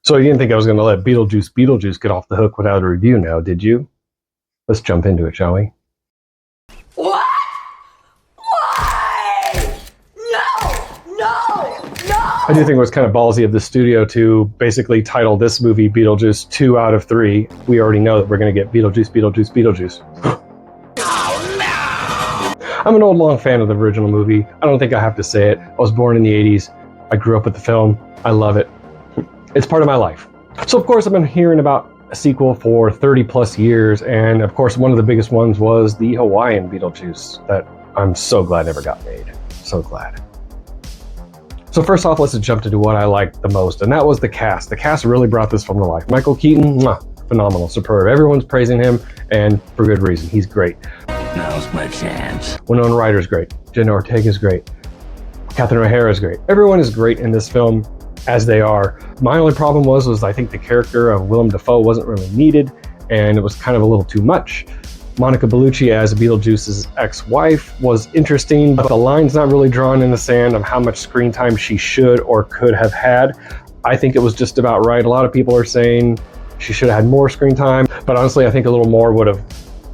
So you didn't think I was going to let Beetlejuice Beetlejuice get off the hook without a review now, did you? Let's jump into it, shall we? What? Why? No! I do think it was kind of ballsy of the studio to basically title this movie Beetlejuice 2 out of 3. We already know that we're going to get Beetlejuice, Beetlejuice, Beetlejuice. Oh no! I'm an old long fan of the original movie. I don't think I have to say it. I was born in the 80s. I grew up with the film. I love it. It's part of my life. So of course I've been hearing about a sequel for 30 plus years, and of course one of the biggest ones was the Hawaiian Beetlejuice that I'm so glad never got made. So glad. So first off, let's just jump into what I liked the most, and that was the cast. The cast really brought this film to life. Michael Keaton, phenomenal, superb. Everyone's praising him, and for good reason. He's great. Now's my chance. Winona Ryder's great. Jenna Ortega's great. Catherine O'Hara's great. Everyone is great in this film, as they are. My only problem was I think the character of Willem Dafoe wasn't really needed, and it was kind of a little too much. Monica Bellucci as Beetlejuice's ex-wife was interesting, but the line's not really drawn in the sand of how much screen time she should or could have had. I think it was just about right. A lot of people are saying she should have had more screen time, but honestly, I think a little more would have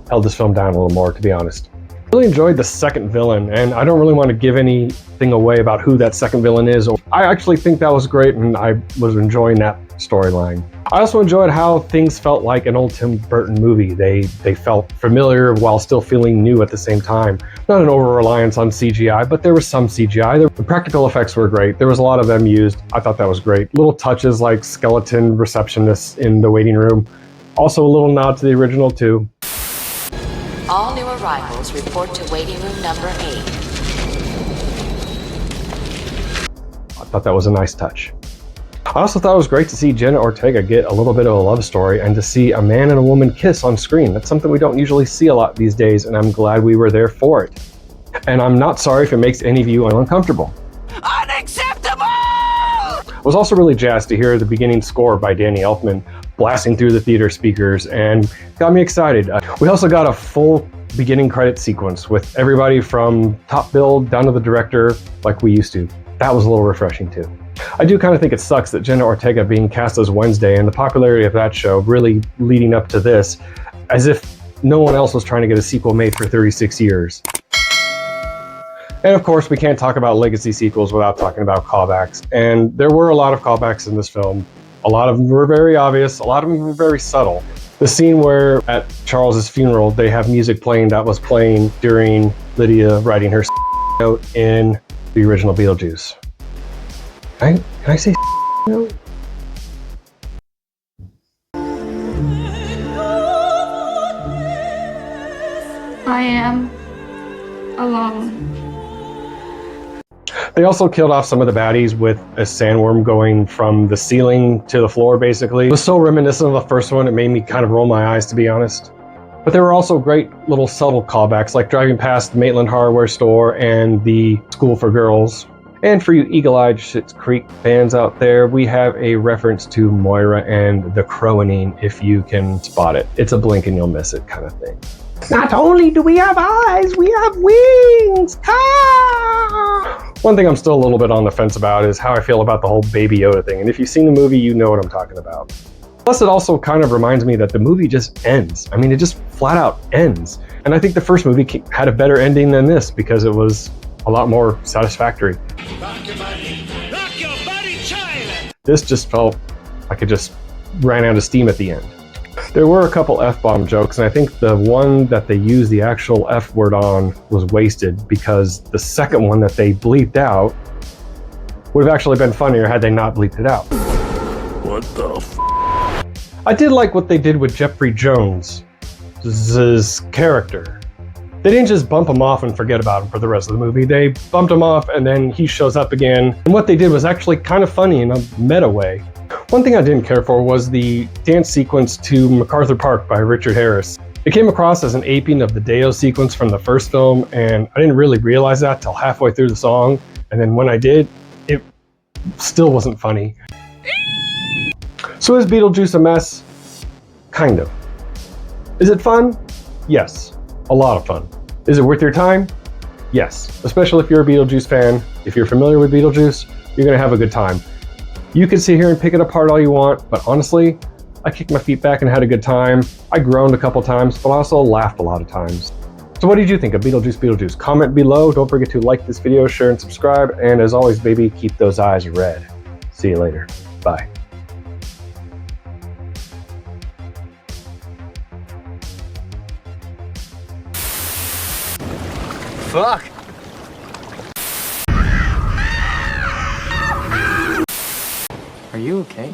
held this film down a little more, to be honest. I really enjoyed the second villain, and I don't really want to give anything away about who that second villain is. I actually think that was great, and I was enjoying that storyline. I also enjoyed how things felt like an old Tim Burton movie. They felt familiar while still feeling new at the same time. Not an over-reliance on CGI, but there was some CGI. The practical effects were great. There was a lot of them used. I thought that was great. Little touches like skeleton receptionists in the waiting room. Also a little nod to the original too. All new arrivals report to waiting room number 8. I thought that was a nice touch. I also thought it was great to see Jenna Ortega get a little bit of a love story and to see a man and a woman kiss on screen. That's something we don't usually see a lot these days, and I'm glad we were there for it. And I'm not sorry if it makes any of you uncomfortable. Unacceptable! I was also really jazzed to hear the beginning score by Danny Elfman blasting through the theater speakers, and got me excited. We also got a full beginning credit sequence with everybody from top build down to the director like we used to. That was a little refreshing too. I do kind of think it sucks that Jenna Ortega being cast as Wednesday and the popularity of that show really leading up to this, as if no one else was trying to get a sequel made for 36 years. And of course, we can't talk about legacy sequels without talking about callbacks. And there were a lot of callbacks in this film. A lot of them were very obvious, a lot of them were very subtle. The scene where at Charles's funeral, they have music playing that was playing during Lydia writing her note in the original Beetlejuice. Can I say note? I am alone. They also killed off some of the baddies with a sandworm going from the ceiling to the floor, basically. It was so reminiscent of the first one, it made me kind of roll my eyes, to be honest. But there were also great little subtle callbacks, like driving past the Maitland hardware store and the school for girls. And for you eagle-eyed Schitt's Creek fans out there, we have a reference to Moira and the Crowaning, if you can spot it. It's a blink and you'll miss it kind of thing. Not only do we have eyes, we have wings! Ah! One thing I'm still a little bit on the fence about is how I feel about the whole Baby Yoda thing. And if you've seen the movie, you know what I'm talking about. Plus, it also kind of reminds me that the movie just ends. I mean, it just flat out ends. And I think the first movie had a better ending than this because it was a lot more satisfactory. Rock your body, child! This just felt like it just ran out of steam at the end. There were a couple F-bomb jokes, and I think the one that they used the actual F word on was wasted because the second one that they bleeped out would have actually been funnier had they not bleeped it out. What the f? I did like what they did with Jeffrey Jones' character. They didn't just bump him off and forget about him for the rest of the movie. They bumped him off and then he shows up again. And what they did was actually kind of funny in a meta way. One thing I didn't care for was the dance sequence to MacArthur Park by Richard Harris. It came across as an aping of the Deo sequence from the first film, and I didn't really realize that till halfway through the song. And then when I did, it still wasn't funny. So is Beetlejuice a mess? Kind of. Is it fun? Yes. A lot of fun. Is it worth your time? Yes. Especially if you're a Beetlejuice fan. If you're familiar with Beetlejuice, you're going to have a good time. You can sit here and pick it apart all you want, but honestly, I kicked my feet back and had a good time. I groaned a couple times, but I also laughed a lot of times. So what did you think of Beetlejuice Beetlejuice? Comment below. Don't forget to like this video, share, and subscribe. And as always, baby, keep those eyes red. See you later. Bye. Fuck! Are you okay?